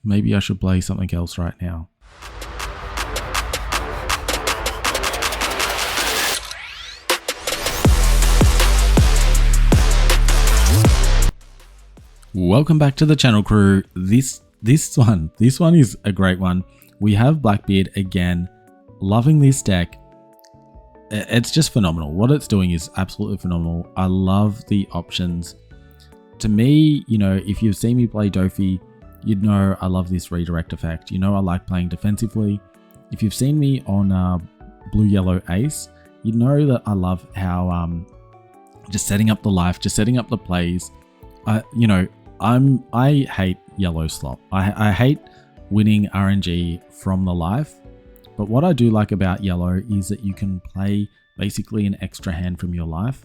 Maybe I should play something else right now. Welcome back to the channel, crew. This one is a great one. We have Blackbeard again. Loving this deck. It's just phenomenal. What it's doing is absolutely phenomenal. I love the options. To me, you know, if you've seen me play Dofi, you'd know I love this redirect effect. You know I like playing defensively. If you've seen me on Blue Yellow Ace, you know that I love how just setting up the life, just setting up the plays. You know, I hate yellow slot. I hate winning RNG from the life. But what I do like about yellow is that you can play basically an extra hand from your life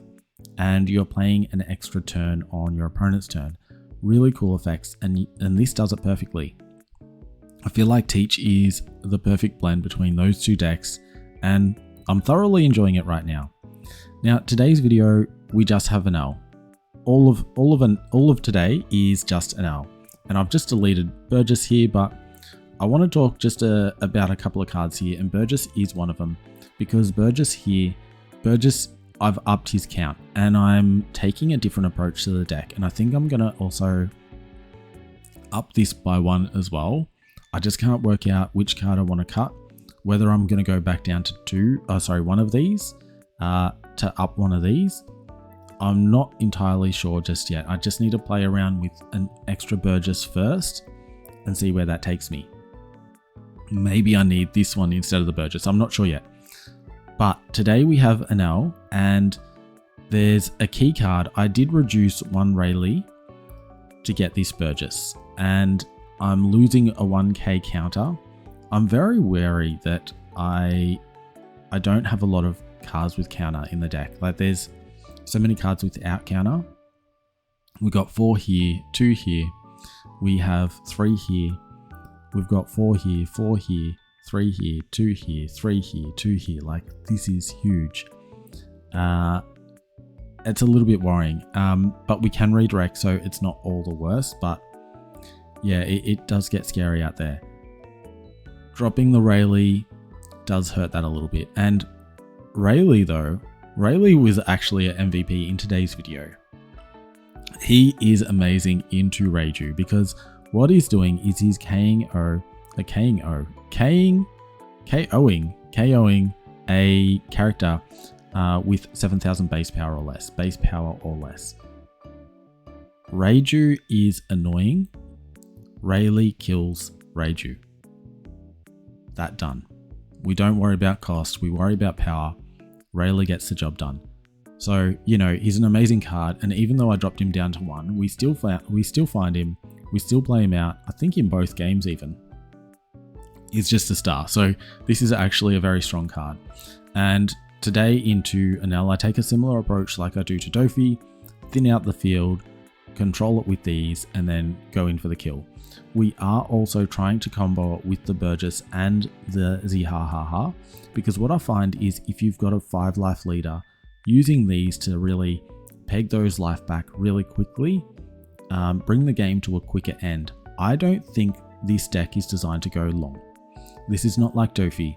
and you're playing an extra turn on your opponent's turn. Really cool effects, and this does it perfectly. I feel like Teach is the perfect blend between those two decks, and I'm thoroughly enjoying it right now. Now, today's video, we just have Enel. All of today is just Enel, and I've just deleted Burgess here, but I want to talk just about a couple of cards here, and Burgess is one of them, because Burgess, I've upped his count, and I'm taking a different approach to the deck, and I think I'm going to also up this by one as well. I just can't work out which card I want to cut, whether I'm going to go back down to one of these to up one of these. I'm not entirely sure just yet. I just need to play around with an extra Burgess first and see where that takes me. Maybe I need this one instead of the Burgess. I'm not sure yet. But today we have Enel, and there's a key card. I did reduce one Rayleigh to get this Burgess, and I'm losing a 1k counter. I'm very wary that I don't have a lot of cards with counter in the deck. Like, there's so many cards without counter. We got 4 here, 2 here. We have 3 here. We've got 4 here, 4 here, 3 here, 2 here, 3 here, 2 here. Like, this is huge. It's a little bit worrying, but we can redirect, so it's not all the worst. But yeah, it does get scary out there. Dropping the Rayleigh does hurt that a little bit. And Rayleigh was actually an MVP in today's video. He is amazing into Rayleigh, because what he's doing is he's KOing a character with 7,000 base power or less. Rayleigh is annoying. Rayleigh kills Rayleigh. That done. We don't worry about cost, we worry about power. Rayleigh gets the job done. So, you know, he's an amazing card, and even though I dropped him down to 1, we still find him, we still play him out, I think in both games even. He's just a star. So this is actually a very strong card. And today into Enel, I take a similar approach like I do to Dofi, thin out the field, control it with these, and then go in for the kill. We are also trying to combo it with the Burgess and the Zihahaha, because what I find is if you've got a 5 life leader, using these to really peg those life back really quickly, bring the game to a quicker end. I don't think this deck is designed to go long. This is not like Dofi.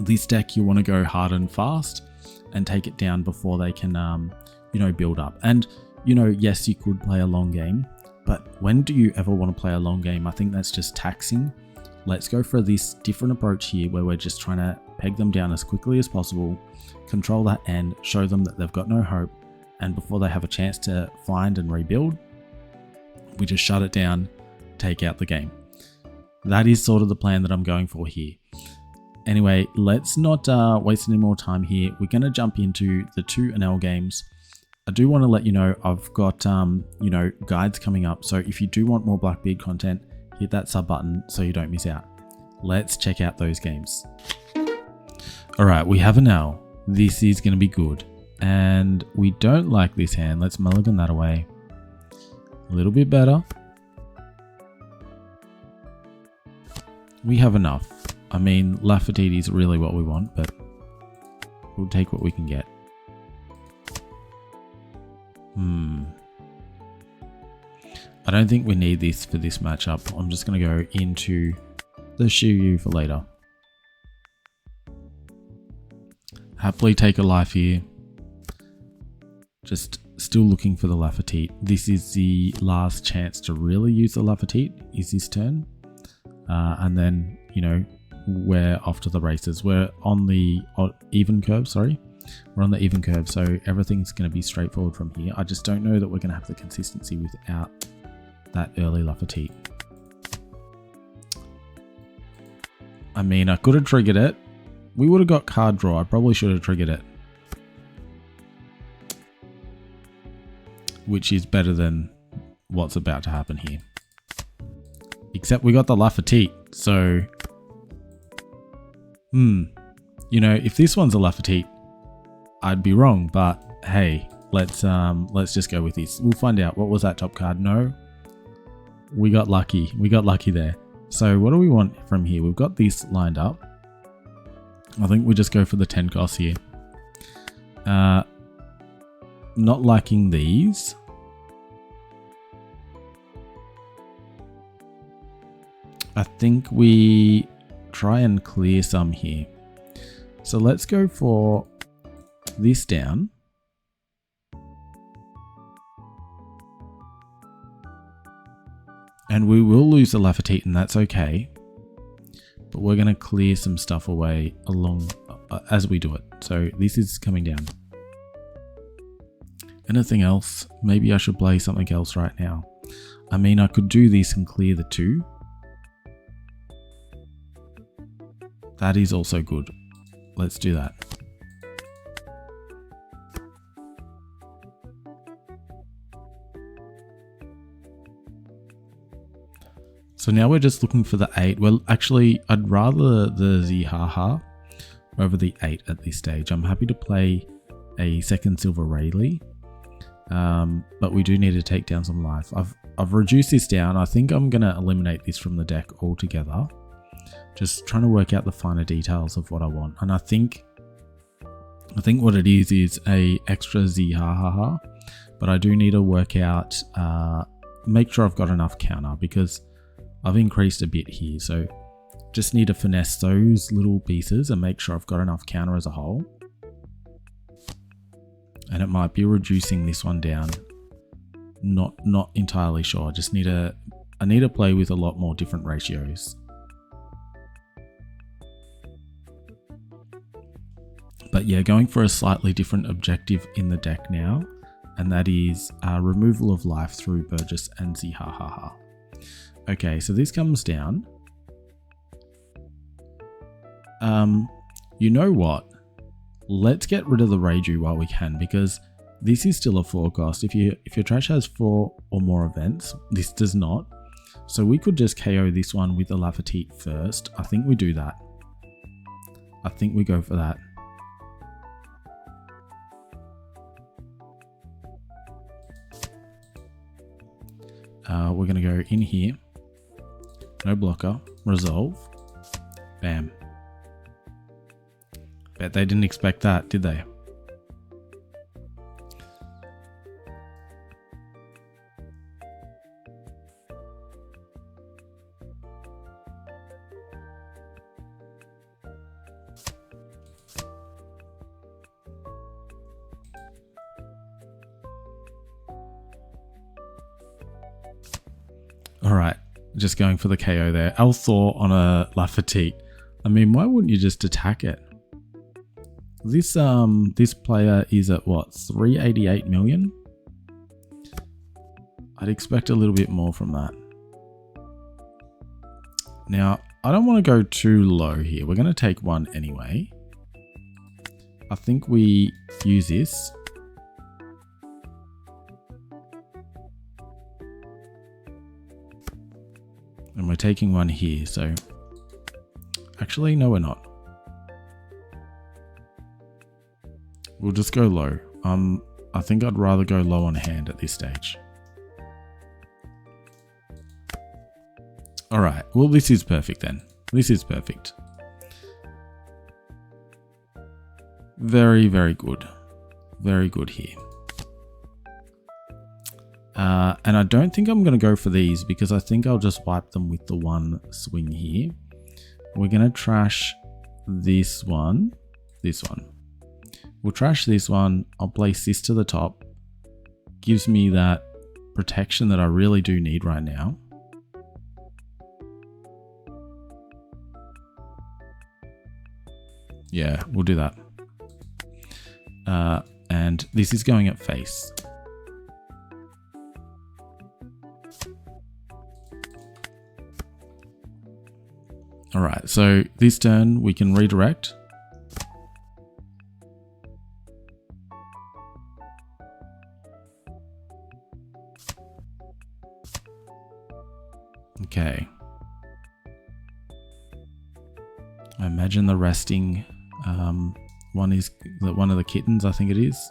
This deck, you want to go hard and fast and take it down before they can, you know, build up. And, you know, yes, you could play a long game, but when do you ever want to play a long game? I think that's just taxing. Let's go for this different approach here where we're just trying to peg them down as quickly as possible, control that end, show them that they've got no hope, and before they have a chance to find and rebuild, we just shut it down, take out the game. That is sort of the plan that I'm going for here. Anyway, let's not waste any more time here. We're going to jump into the 2 Enel games. I do want to let you know I've got you know, guides coming up, so if you do want more Blackbeard content, hit that sub button so you don't miss out. Let's check out those games. Alright, we have Enel. This is going to be good. And we don't like this hand. Let's mulligan that away. A little bit better. We have enough. I mean, Lafferty is really what we want, but we'll take what we can get. I don't think we need this for this matchup. I'm just going to go into the Shiryu for later. Happily take a life here. Just still looking for the Lafertite. This is the last chance to really use the Lafertite, is this turn. And then, you know, we're off to the races. We're on the even curve, sorry. We're on the even curve, so everything's going to be straightforward from here. I just don't know that we're going to have the consistency without that early Lafertite. I mean, I could have triggered it. We would have got card draw. I probably should have triggered it. Which is better than what's about to happen here. Except we got the Lafertite, so... You know, if this one's a Lafertite, I'd be wrong, but hey, let's just go with this. We'll find out. What was that top card? No. We got lucky. We got lucky there. So what do we want from here? We've got this lined up. I think we just go for the 10 costs here. Not liking these. I think we try and clear some here. So let's go for this down. And we will lose the Lafertite, and that's okay. But we're going to clear some stuff away along as we do it. So this is coming down. Anything else? Maybe I should play something else right now. I mean, I could do this and clear the 2. That is also good. Let's do that. So now we're just looking for the 8. Well, actually, I'd rather the Zihaha over the 8 at this stage. I'm happy to play a second silver Rayleigh, but we do need to take down some life. I've reduced this down. I think I'm going to eliminate this from the deck altogether. Just trying to work out the finer details of what I want. And I think what it is a extra Zihaha, but I do need to work out, make sure I've got enough counter because I've increased a bit here, so just need to finesse those little pieces and make sure I've got enough counter as a whole. And it might be reducing this one down. Not entirely sure. I need to play with a lot more different ratios. But yeah, going for a slightly different objective in the deck now, and that is removal of life through Burgess and Zihaha. Okay, so this comes down. You know what? Let's get rid of the Reiju while we can, because this is still a 4 cost. If your trash has 4 or more events, this does not. So we could just KO this one with the Lafertite first. I think we do that. I think we go for that. We're going to go in here. No blocker. Resolve. Bam. Bet they didn't expect that, did they? Alright, just going for the KO there. Althor on a Lafertite. I mean, why wouldn't you just attack it? This player is at what, 388 million? I'd expect a little bit more from that. Now, I don't want to go too low here. We're going to take 1 anyway. I think we use this. And we're taking 1 here, so... Actually, no, we're not. We'll just go low. I think I'd rather go low on hand at this stage. Alright, well this is perfect then. This is perfect. Very, very good. Very good here. And I don't think I'm going to go for these because I think I'll just wipe them with the one swing here. We're going to trash this one. We'll trash this one. I'll place this to the top. Gives me that protection that I really do need right now. Yeah, we'll do that. And this is going at face. All right, so this turn we can redirect. Okay. I imagine the resting one is one of the kittens, I think it is.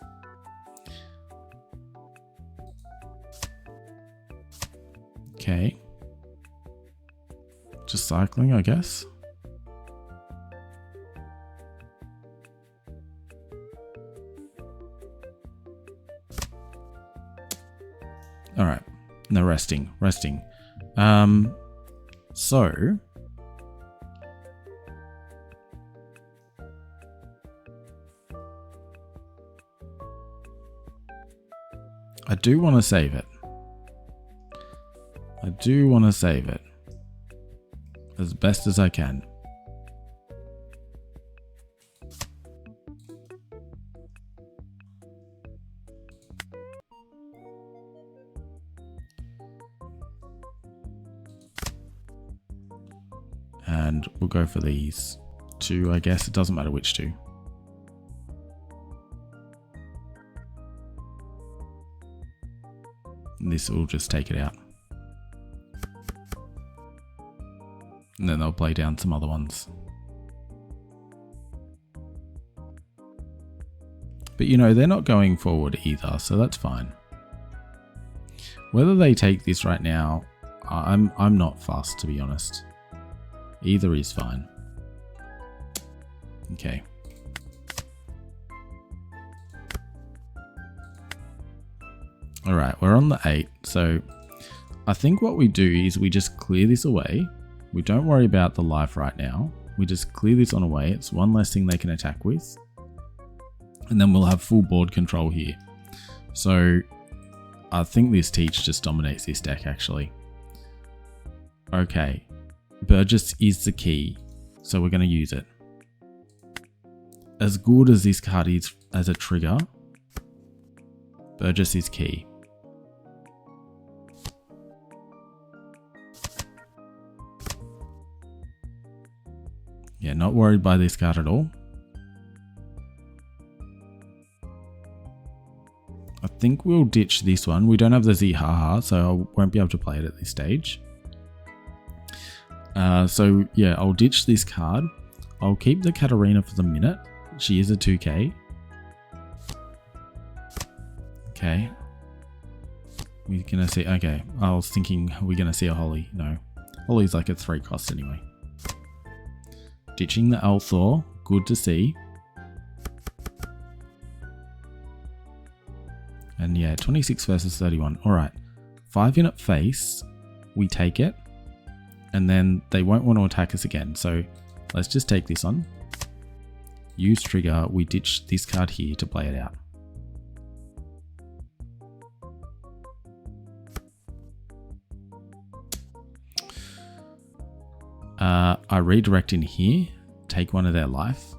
Okay. Just cycling, I guess. All right. No, resting. So I do want to save it. As best as I can. And we'll go for these two, I guess. It doesn't matter which two. And this will just take it out. And then they'll play down some other ones. But you know, they're not going forward either, so that's fine. Whether they take this right now, I'm not fussed, to be honest. Either is fine. Okay. All right, we're on the 8. So I think what we do is we just clear this away. We don't worry about the life right now. We just clear this on away. It's one less thing they can attack with. And then we'll have full board control here. So I think this Teach just dominates this deck, actually. Okay. Burgess is the key, so we're going to use it. As good as this card is as a trigger, Burgess is key. Yeah, not worried by this card at all. I think we'll ditch this one. We don't have the Zihaha, so I won't be able to play it at this stage. So yeah, I'll ditch this card. I'll keep the Katarina for the minute. She is a 2k. Okay. We're gonna see, okay. I was thinking we're gonna see a Holly. No. Holly's like a 3 cost anyway. Ditching the Althor, good to see. And yeah, 26 versus 31. Alright. 5 in at face. We take it. And then they won't want to attack us again. So let's just take this on. Use trigger. We ditch this card here to play it out. I redirect in here. Take one of their life.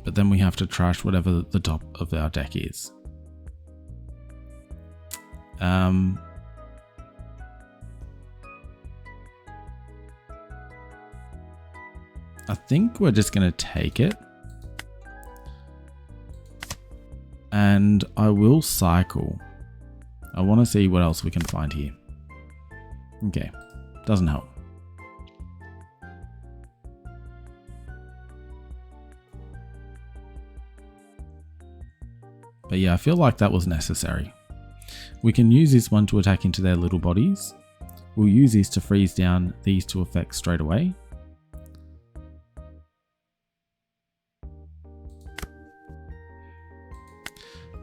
But then we have to trash whatever the top of our deck is. I think we're just going to take it. And I will cycle. I want to see what else we can find here. Okay, doesn't help. But yeah, I feel like that was necessary. We can use this one to attack into their little bodies. We'll use this to freeze down these two effects straight away.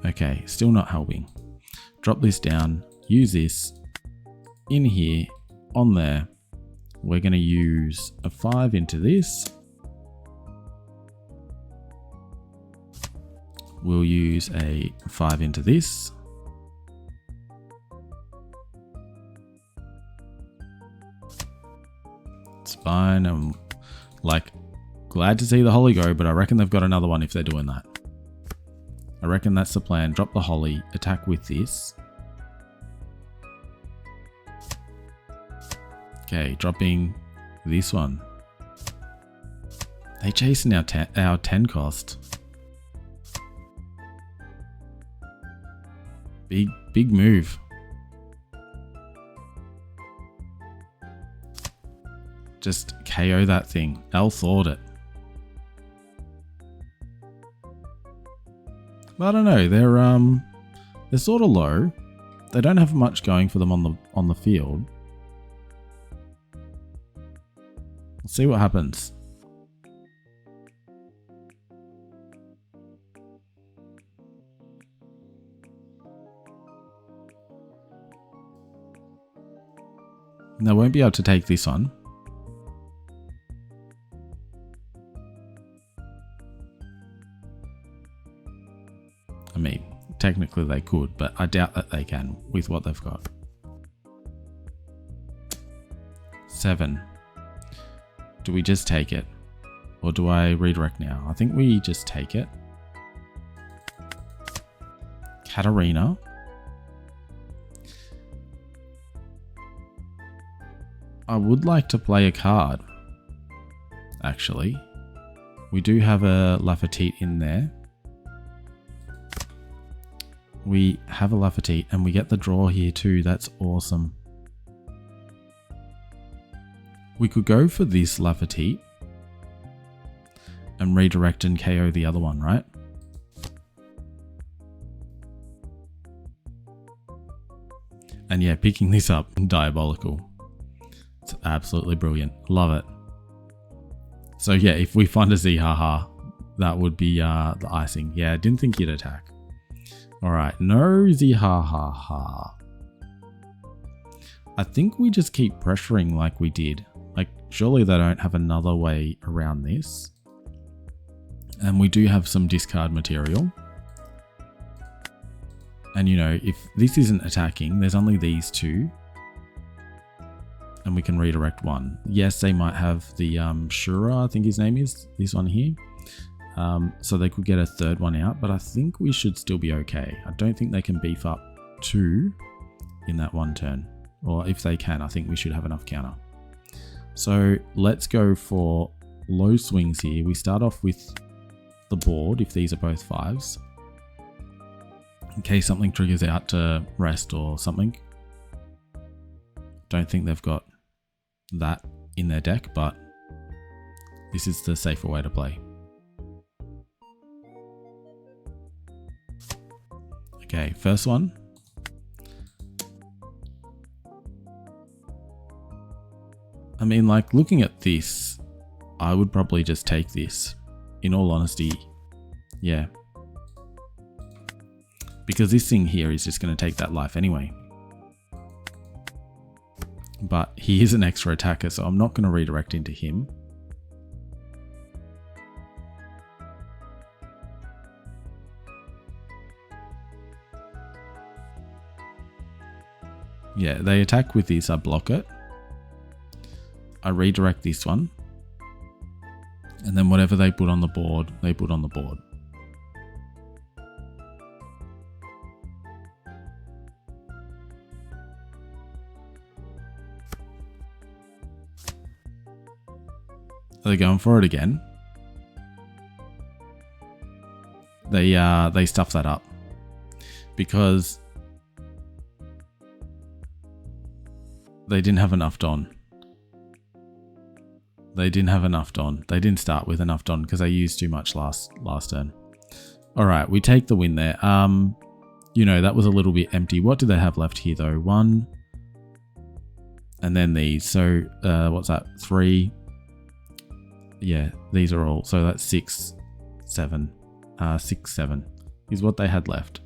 Okay, still not helping. Drop this down, use this in here, on there. We're going to use a 5 into this. We'll use a 5 into this. It's fine. I'm like glad to see the Holly go, but I reckon they've got another one if they're doing that. I reckon that's the plan. Drop the Holly, attack with this. Okay, dropping this one. They chasing our 10 cost. Big move. Just KO that thing. L thought it. But I don't know. They're sort of low. They don't have much going for them on the field. Let's see what happens. They won't be able to take this one. I mean, technically they could, but I doubt that they can with what they've got. 7. Do we just take it? Or do I redirect now? I think we just take it. Katarina. I would like to play a card, actually. We do have a Lafertite in there. We have a Lafertite and we get the draw here too. That's awesome. We could go for this Lafertite and redirect and KO the other one, right? And yeah, picking this up, diabolical. It's absolutely brilliant. Love it. So yeah, if we find a Zihaha, that would be the icing. Yeah, I didn't think you'd attack. Alright, no Zihaha. I think we just keep pressuring like we did. Like, surely they don't have another way around this. And we do have some discard material. And you know, if this isn't attacking, there's only these two. And we can redirect one. Yes, they might have the Shura, I think his name is, this one here. So they could get a third one out, but I think we should still be okay. I don't think they can beef up 2 in that one turn. Or if they can, I think we should have enough counter. So let's go for low swings here. We start off with the board, if these are both 5s. In case something triggers out to rest or something. Don't think they've got that in their deck, but this is the safer way to play. Okay, first one. I mean, like, looking at this, I would probably just take this, in all honesty. Yeah. Because this thing here is just going to take that life anyway. But he is an extra attacker, so I'm not going to redirect into him. Yeah, they attack with this, I block it. I redirect this one. And then whatever they put on the board, they put on the board. Are they going for it again? They stuff that up. Because they didn't have enough Don. They didn't have enough Don. They didn't start with enough Don because they used too much last turn. Alright, we take the win there. You know, that was a little bit empty. What do they have left here though? 1, And then these. So what's that? 3. Yeah, these are all. So that's 6, 7. 6, 7 is what they had left.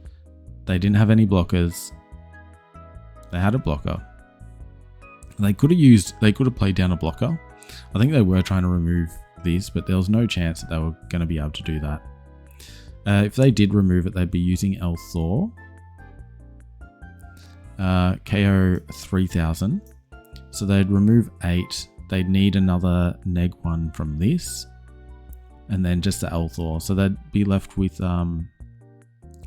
They didn't have any blockers. They had a blocker. They could have played down a blocker. I think they were trying to remove these, but there was no chance that they were going to be able to do that. If they did remove it, they'd be using El Thor. KO 3000. So they'd remove 8. They'd need another neg 1 from this. And then just the El Thor. So they'd be left with... and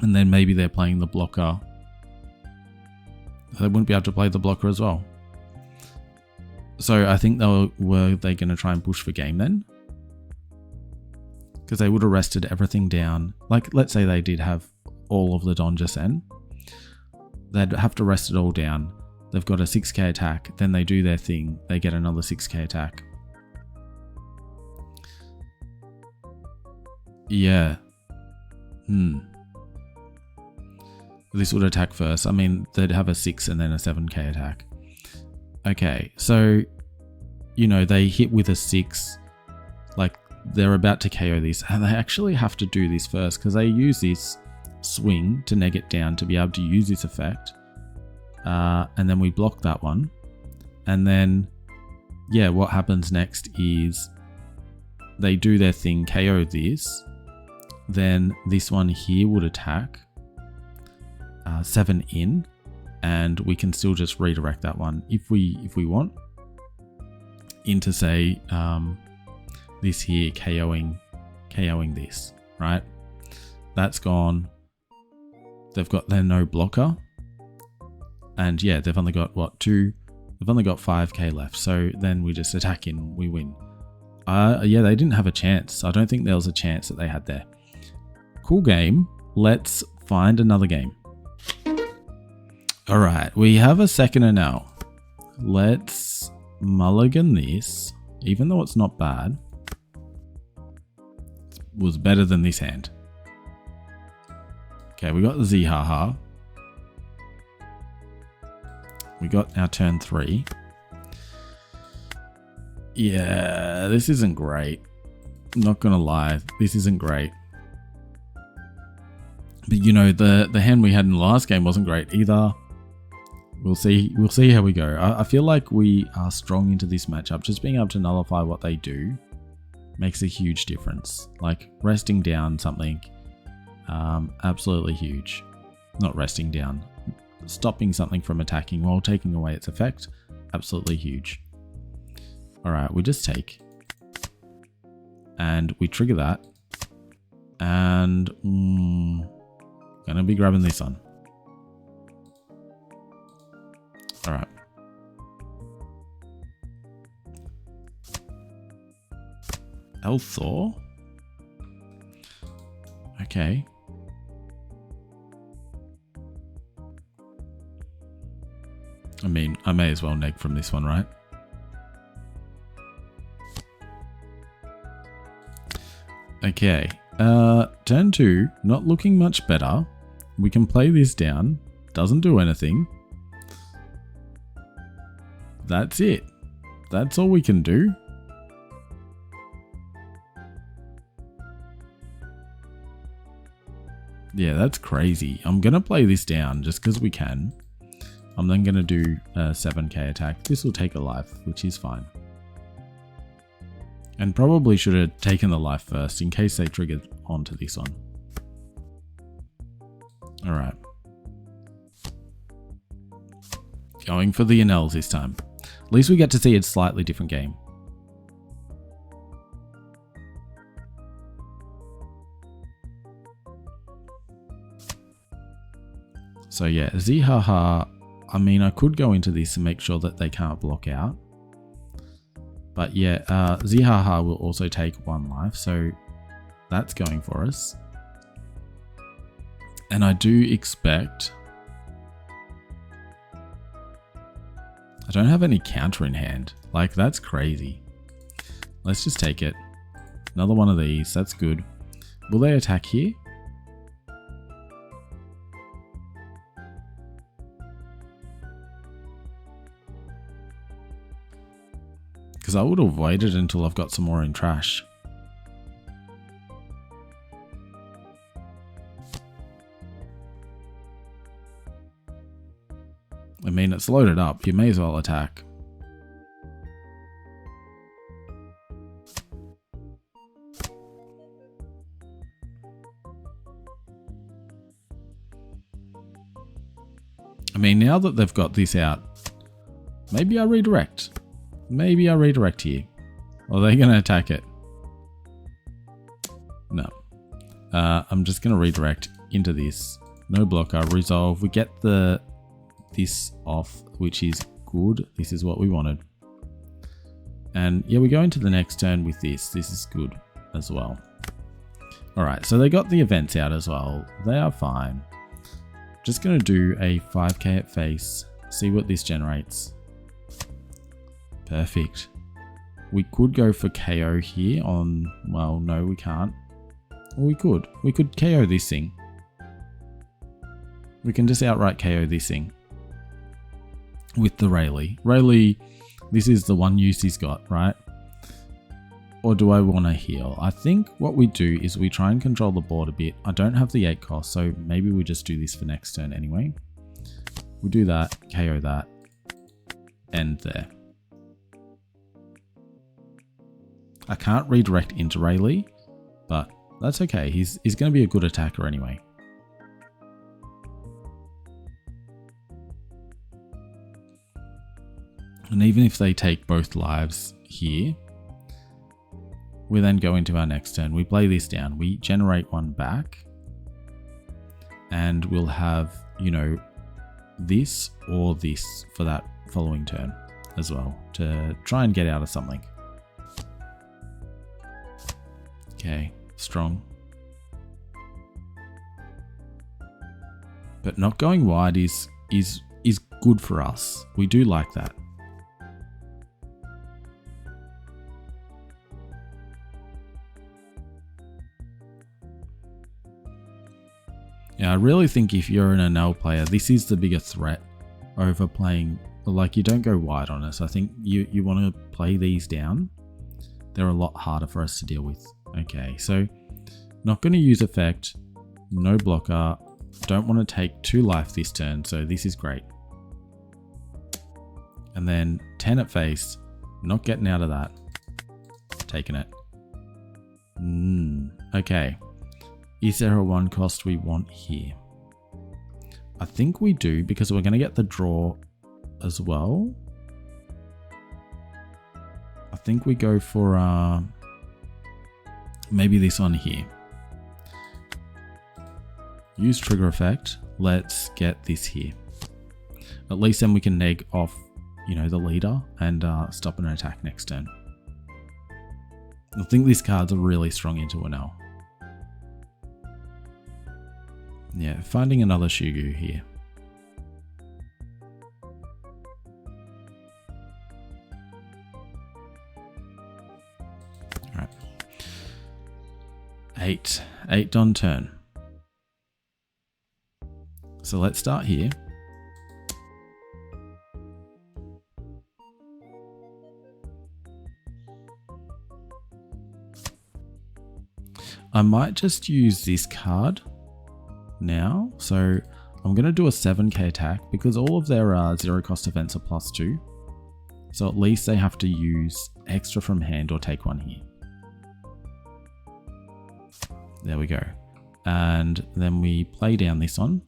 then maybe they're playing the blocker. They wouldn't be able to play the blocker as well. So I think were they going to try and push for game then? Because they would have rested everything down. Like, let's say they did have all of the Donja Sen. They'd have to rest it all down. They've got a 6k attack. Then they do their thing. They get another 6k attack. Yeah. This would attack first. I mean, they'd have a 6 and then a 7k attack. Okay, so, you know, they hit with a 6. Like, they're about to KO this. And they actually have to do this first because they use this swing to neg it down to be able to use this effect. And then we block that one. And then, yeah, what happens next is they do their thing, KO this. Then this one here would attack 7 in, and we can still just redirect that one if we want into, say, this here KOing this, right? That's gone. They've got their no blocker, and yeah, they've only got what, 2? They've only got 5k left, so then we just attack in, we win. Yeah, they didn't have a chance. I don't think there was a chance that they had there. Cool game. Let's find another game. All right, we have a second Enel. Let's mulligan this, even though it's not bad. It was better than this hand. Okay, we got the Zihaha. We got our turn 3. Yeah, this isn't great. Not gonna lie, this isn't great. But you know, the hand we had in the last game wasn't great either. We'll see how we go. I feel like we are strong into this matchup. Just being able to nullify what they do makes a huge difference. Like resting down something, absolutely huge. Not resting down, stopping something from attacking while taking away its effect, absolutely huge. All right, we just take, and we trigger that, and gonna be grabbing this one. All right. El Thor? Okay. I mean, I may as well neg from this one, right? Okay. Turn 2, not looking much better. We can play this down. Doesn't do anything. That's it. That's all we can do. Yeah, that's crazy. I'm going to play this down just because we can. I'm then going to do a 7k attack. This will take a life, which is fine. And probably should have taken the life first in case they triggered onto this one. Alright. Going for the Enels this time. At least we get to see a slightly different game. So yeah, Zihaha, I mean, I could go into this and make sure that they can't block out. But yeah, Zihaha will also take 1 life, so that's going for us. And I do expect... I don't have any counter in hand. Like, that's crazy. Let's just take it. Another one of these. That's good. Will they attack here? Because I would have waited until I've got some more in trash. I mean, it's loaded up. You may as well attack. I mean, now that they've got this out, maybe I redirect. Maybe I redirect here. Or are they going to attack it? No. I'm just going to redirect into this. No blocker, resolve. We get this off, which is good. This is what we wanted. And yeah, we go into the next turn with this. This is good as well. Alright, so they got the events out as well. They are fine. Just going to do a 5k at face. See what this generates. Perfect. We could go for KO here on... Well, no, we can't. Or we could. We could KO this thing. We can just outright KO this thing. With the Rayleigh. Rayleigh, this is the one use he's got, right? Or do I want to heal? I think what we do is we try and control the board a bit. I don't have the 8 cost, so maybe we just do this for next turn anyway. We do that, KO that, end there. I can't redirect into Rayleigh, but that's okay. He's going to be a good attacker anyway. And even if they take both lives here, we then go into our next turn. We play this down. We generate one back. And we'll have, you know, this or this for that following turn as well to try and get out of something. Okay, strong. But not going wide is good for us. We do like that. Yeah, I really think if you're an Enel player, this is the bigger threat over playing. Like, you don't go wide on us. I think you want to play these down. They're a lot harder for us to deal with. Okay, so not going to use effect. No blocker. Don't want to take 2 life this turn, so this is great. And then 10 at face. Not getting out of that. Taking it. Okay. Is there a 1 cost we want here? I think we do, because we're going to get the draw as well. I think we go for maybe this one here. Use trigger effect. Let's get this here. At least then we can neg off, you know, the leader and stop an attack next turn. I think these cards are really strong into Enel. Yeah, finding another Shugu here. Alright. 8 on turn. So let's start here. I might just use this card now. So I'm going to do a 7k attack because all of their 0 cost events are +2. So at least they have to use extra from hand or take 1 here. There we go. And then we play down this one.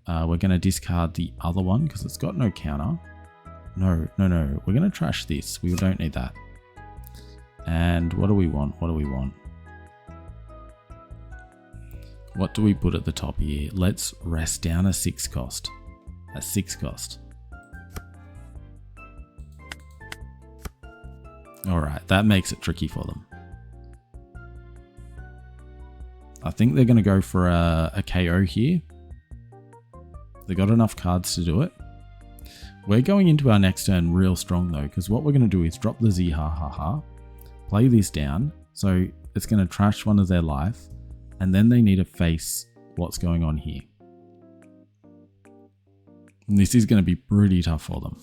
We're going to discard the other one because it's got no counter. No. We're going to trash this. We don't need that. And what do we want? What do we put at the top here? Let's rest down a 6 cost. A 6 cost. Alright, that makes it tricky for them. I think they're going to go for a KO here. They got enough cards to do it. We're going into our next turn real strong though, because what we're going to do is drop the Ziha, play this down. So it's going to trash one of their life. And then they need to face what's going on here. And this is going to be pretty tough for them.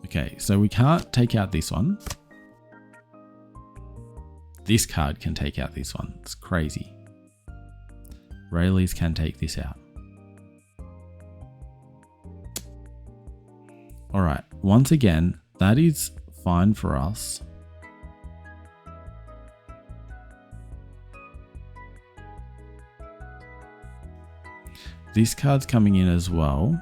Okay, so we can't take out this one. This card can take out this one. It's crazy. Rayleighs can take this out. All right, once again, that is fine for us. This card's coming in as well.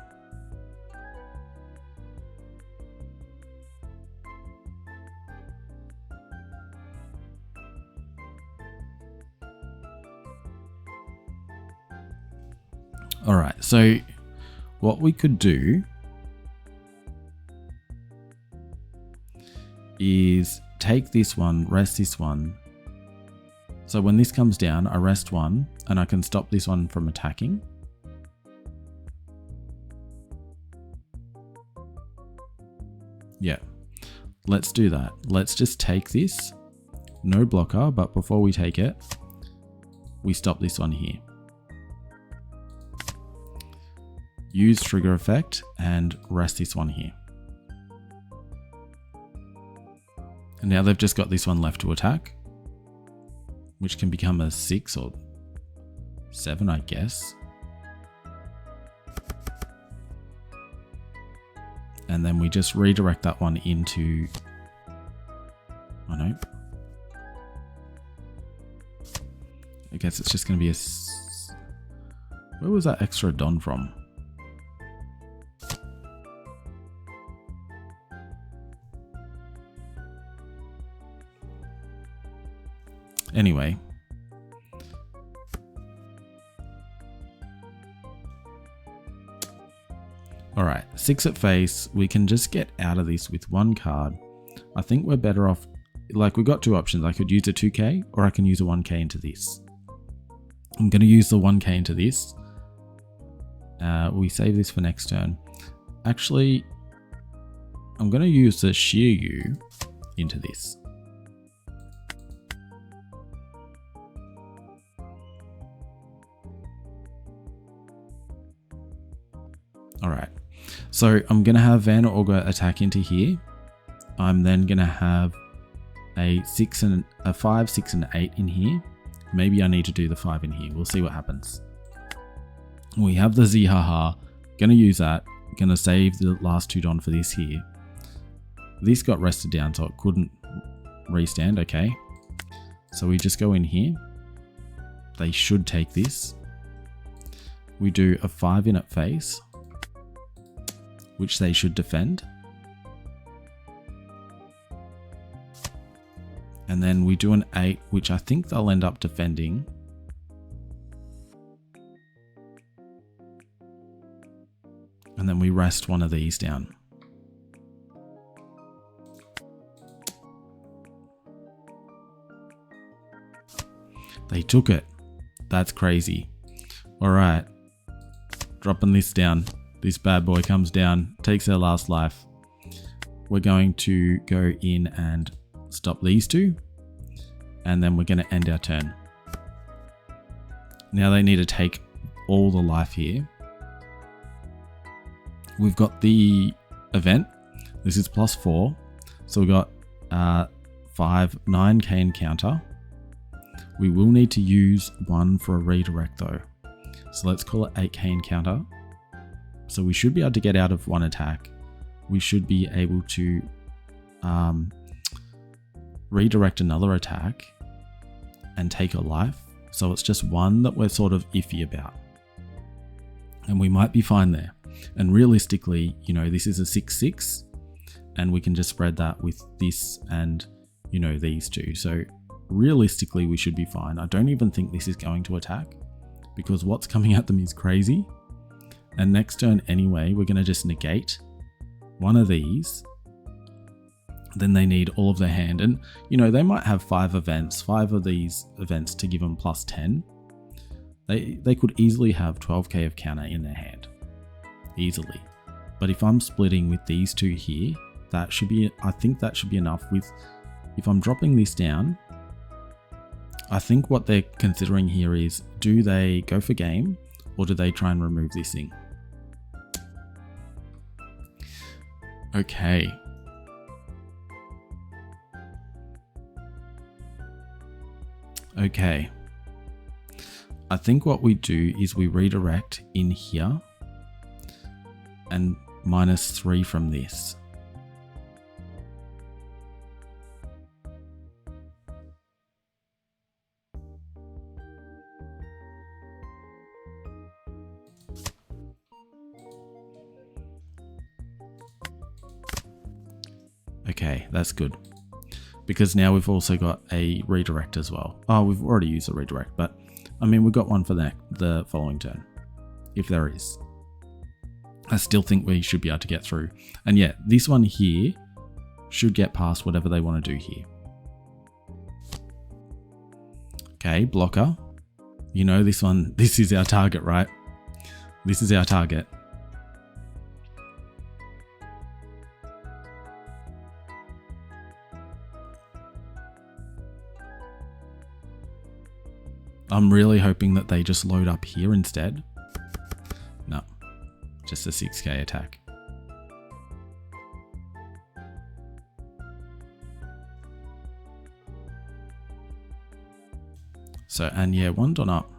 All right, so what we could do is take this one, rest this one. So when this comes down, I rest one and I can stop this one from attacking. Yeah, let's do that. Let's just take this. No blocker, but before we take it, we stop this one here. Use trigger effect and rest this one here. And now they've just got this one left to attack, which can become a 6 or 7, I guess. And then we just redirect that one into, I know. I guess it's just going to be a, where was that extra Don from? Anyway. Alright, 6 at face. We can just get out of this with one card. I think we're better off, like we've got two options. I could use a 2k or I can use a 1k into this. I'm going to use the 1k into this. We save this for next turn. Actually, I'm going to use the Shiryu into this. Alright, so I'm going to have Van Augur attack into here. I'm then going to have a 5, 6, and 8 in here. Maybe I need to do the 5 in here. We'll see what happens. We have the Zihaha. Going to use that. Going to save the last 2 Don for this here. This got rested down, so it couldn't restand. Okay. So we just go in here. They should take this. We do a 5 in at face, which they should defend. And then we do an 8, which I think they'll end up defending. And then we rest one of these down. They took it. That's crazy. All right. Dropping this down. This bad boy comes down, takes their last life. We're going to go in and stop these 2. And then we're going to end our turn. Now they need to take all the life here. We've got the event. This is +4. So we've got 5, 9k encounter. We will need to use 1 for a redirect though. So let's call it 8k encounter. So we should be able to get out of 1 attack. We should be able to redirect another attack and take a life. So it's just 1 that we're sort of iffy about. And we might be fine there. And realistically, you know, this is a 6/6 and we can just spread that with this and, you know, these 2. So realistically, we should be fine. I don't even think this is going to attack because what's coming at them is crazy. And next turn anyway, we're going to just negate one of these. Then they need all of their hand. And, you know, they might have 5 events, 5 of these events to give them +10. They could easily have 12k of counter in their hand. Easily. But if I'm splitting with these 2 here, that should be, I think that should be enough. With, if I'm dropping this down, I think what they're considering here is, do they go for game or do they try and remove this thing? Okay, Okay. I think what we do is we redirect in here and -3 from this. Okay, that's good. Because now we've also got a redirect as well. Oh, we've already used a redirect, but I mean, we've got one for the following turn, if there is. I still think we should be able to get through. And yeah, this one here should get past whatever they want to do here. Okay, blocker. You know this one, this is our target, right? This is our target. I'm really hoping that they just load up here instead. No, just a 6k attack. So, and yeah, 1 dot up.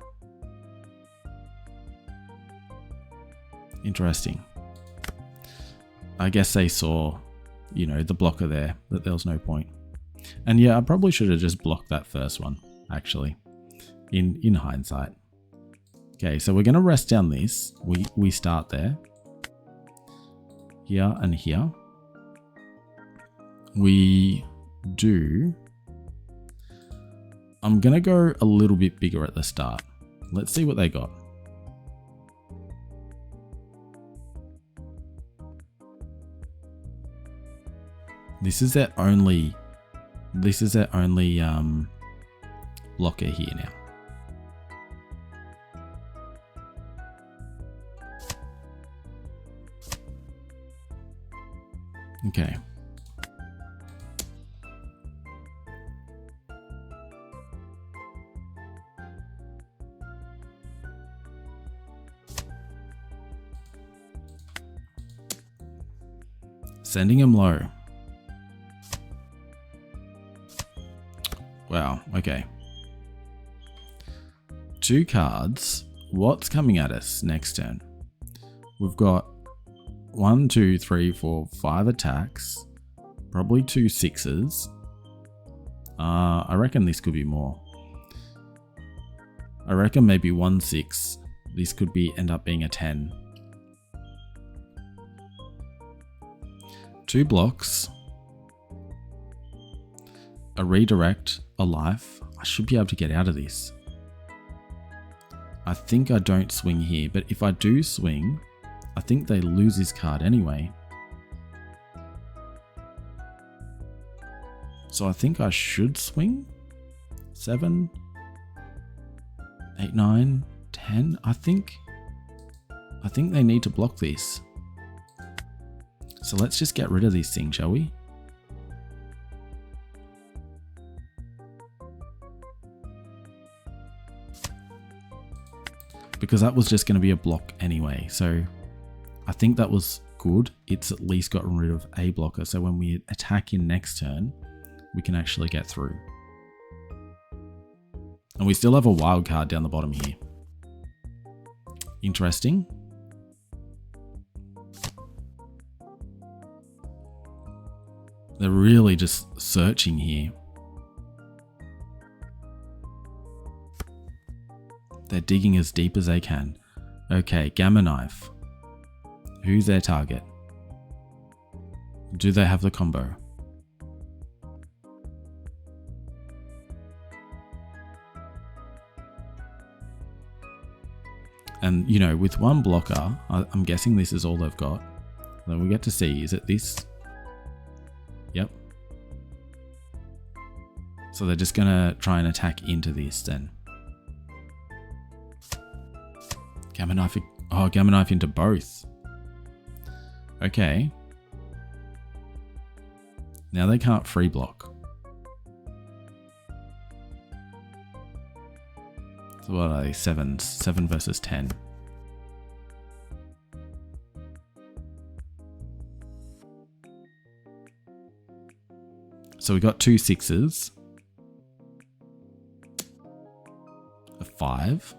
Interesting. I guess they saw, you know, the blocker there, that there was no point. And yeah, I probably should have just blocked that first one, actually. In hindsight. Okay, so we're going to rest down this. We start there. Here and here. We do... I'm going to go a little bit bigger at the start. Let's see what they got. This is their only blocker here now. Okay. Sending him low. Wow, okay. 2 cards. What's coming at us next turn? We've got 1, 2, 3, 4, 5 attacks. Probably 2 6s. I reckon this could be more. I reckon maybe 1 6. This could end up being a 10. 2 blocks. A redirect, a life. I should be able to get out of this. I think I don't swing here, but if I do swing, I think they lose this card anyway. So I think I should swing. 7, 8, 9, 10. I think they need to block this. So let's just get rid of this thing, shall we? Because that was just going to be a block anyway. So I think that was good. It's at least gotten rid of a blocker. So when we attack in next turn, we can actually get through. And we still have a wild card down the bottom here. Interesting. They're really just searching here. They're digging as deep as they can. Okay, Gamma Knife. Who's their target? Do they have the combo? And, you know, with 1 blocker, I'm guessing this is all they've got. Then we get to see, is it this? Yep. So they're just going to try and attack into this then. Gamma Knife. Oh, Gamma Knife into both. Okay. Now they can't free block. So what are they? 7 versus 10. So we got 2 6s. 5.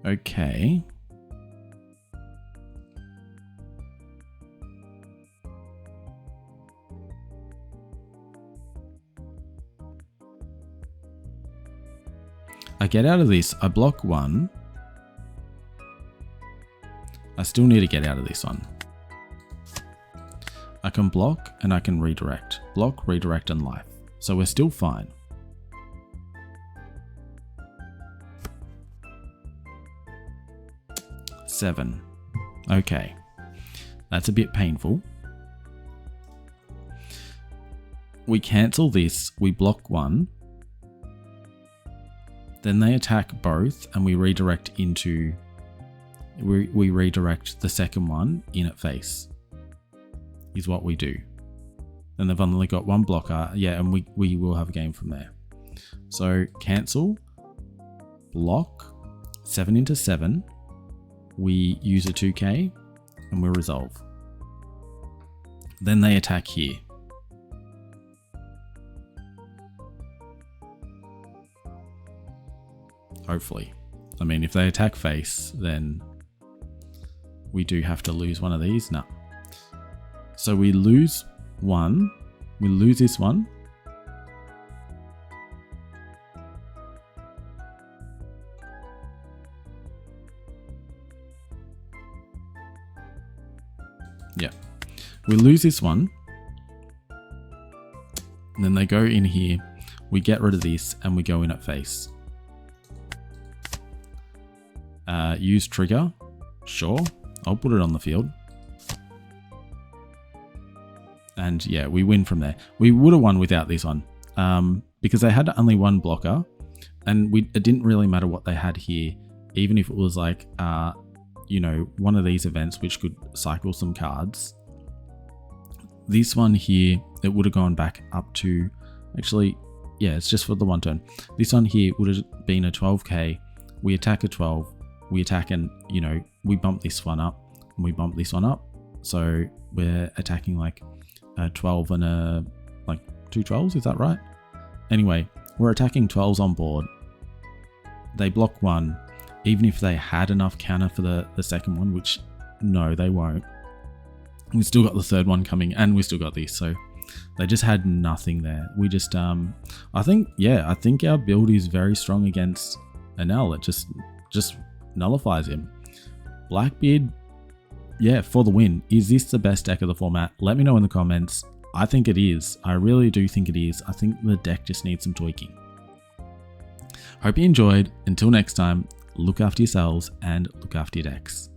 Okay. I get out of this, I block 1. I still need to get out of this one. I can block and I can redirect. Block, redirect, and life. So we're still fine. Seven. Okay. That's a bit painful. We cancel this, we block 1. Then they attack both and we redirect into... We redirect the second one in at face. Is what we do. Then they've only got 1 blocker. Yeah, and we will have a game from there. So cancel, block, 7 into 7. We use a 2k and we resolve. Then they attack here. Hopefully. I mean, if they attack face, then we do have to lose one of these. No. So we lose 1. We lose this one. Yeah. We lose this one. And then they go in here. We get rid of this and we go in at face. Use trigger. Sure. I'll put it on the field. And yeah, we win from there. We would have won without this one. Because they had only 1 blocker. And it didn't really matter what they had here. Even if it was like, you know, one of these events which could cycle some cards. This one here, it would have gone back up to... Actually, yeah, it's just for the 1 turn. This one here would have been a 12k. We attack a 12. We attack and, you know, we bump this one up. And we bump this one up. So we're attacking like a 12 and a... like 2 12s, is that right? Anyway, we're attacking 12s on board. They block 1. Even if they had enough counter for the second one, which no, they won't. We still got the third one coming and we still got this. So they just had nothing there. We just, I think our build is very strong against Enel. It just nullifies him. Blackbeard, yeah, for the win. Is this the best deck of the format? Let me know in the comments. I think it is. I really do think it is. I think the deck just needs some tweaking. Hope you enjoyed. Until next time, look after yourselves and look after your decks.